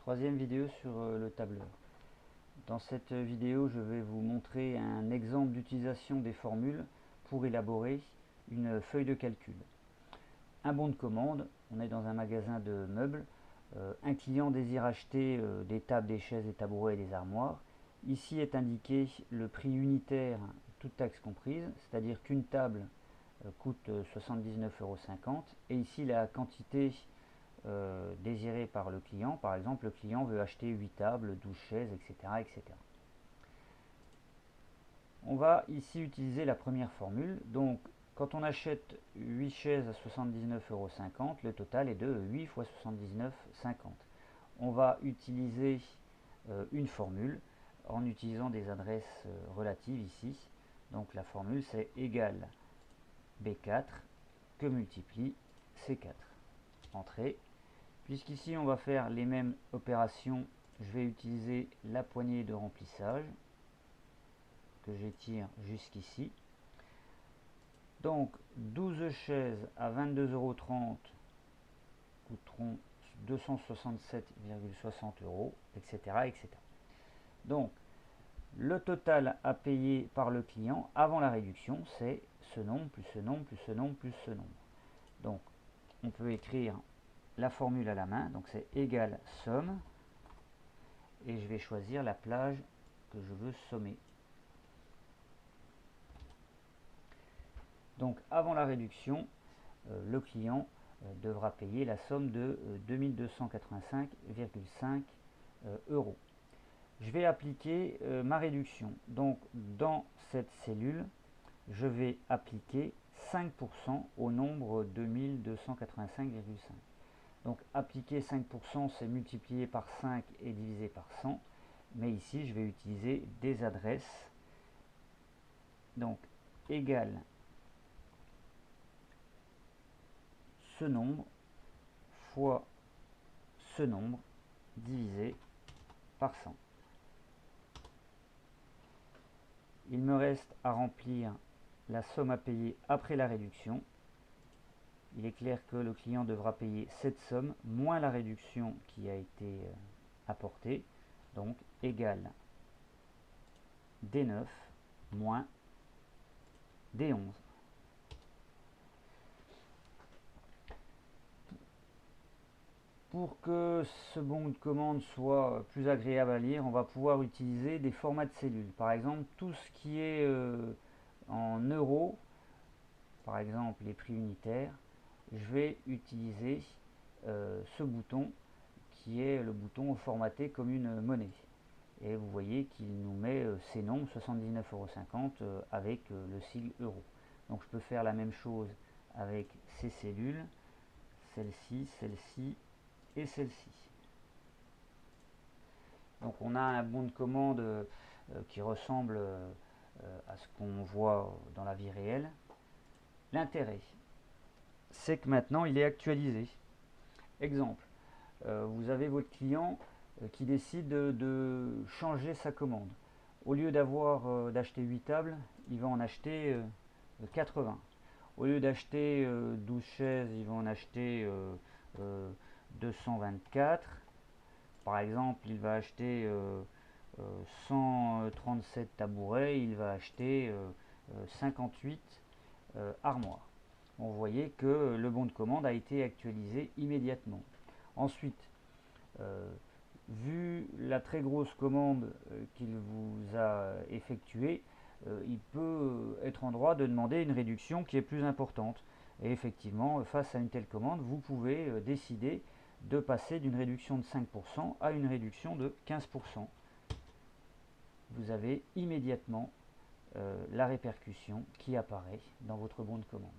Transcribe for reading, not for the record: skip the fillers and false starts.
Troisième vidéo sur le tableur. Dans cette vidéo, je vais vous montrer un exemple d'utilisation des formules pour élaborer une feuille de calcul. Un bon de commande, on est dans un magasin de meubles. Un client désire acheter des tables, des chaises, des tabourets et des armoires. Ici est indiqué le prix unitaire, toutes taxes comprises, c'est-à-dire qu'une table coûte 79,50 € et ici la quantité désiré par le client. Par exemple, le client veut acheter 8 tables, 12 chaises, etc., etc. On va ici utiliser la première formule. Donc, quand on achète 8 chaises à 79,50 €, le total est de 8 fois 79,50 €. On va utiliser une formule en utilisant des adresses relatives ici. Donc, la formule, c'est égal B4 que multiplie C4. Entrée. Puisqu'ici on va faire les mêmes opérations, je vais utiliser la poignée de remplissage que j'étire jusqu'ici. Donc 12 chaises à 22,30 € coûteront 267,60 €, etc., etc. Donc le total à payer par le client avant la réduction, c'est ce nombre plus ce nombre plus ce nombre plus ce nombre. Donc on peut écrire la formule à la main, donc c'est égal somme, et je vais choisir la plage que je veux sommer. Donc avant la réduction, le client devra payer la somme de 2285,5 €. Je vais appliquer ma réduction. Donc dans cette cellule, je vais appliquer 5% au nombre 2285,5. Donc appliquer 5%, c'est multiplier par 5 et diviser par 100. Mais ici, je vais utiliser des adresses. Donc égal ce nombre fois ce nombre divisé par 100. Il me reste à remplir la somme à payer après la réduction. Il est clair que le client devra payer cette somme moins la réduction qui a été apportée. Donc égal D9 moins D11. Pour que ce bon de commande soit plus agréable à lire, on va pouvoir utiliser des formats de cellules. Par exemple, tout ce qui est en euros, par exemple les prix unitaires, je vais utiliser ce bouton qui est le bouton formaté comme une monnaie. Et vous voyez qu'il nous met ces nombres 79,50 € avec le sigle euro. Donc je peux faire la même chose avec ces cellules, celle-ci, celle-ci et celle-ci. Donc on a un bon de commande qui ressemble à ce qu'on voit dans la vie réelle. L'intérêt, c'est que maintenant il est actualisé. Exemple, vous avez votre client qui décide de changer sa commande. Au lieu d'acheter 8 tables, il va en acheter 80. Au lieu d'acheter 12 chaises, il va en acheter 224. Par exemple, il va acheter 137 tabourets, il va acheter 58 armoires. Vous voyez que le bon de commande a été actualisé immédiatement. Ensuite, vu la très grosse commande qu'il vous a effectuée, il peut être en droit de demander une réduction qui est plus importante. Et effectivement, face à une telle commande, vous pouvez décider de passer d'une réduction de 5% à une réduction de 15%. Vous avez immédiatement la répercussion qui apparaît dans votre bon de commande.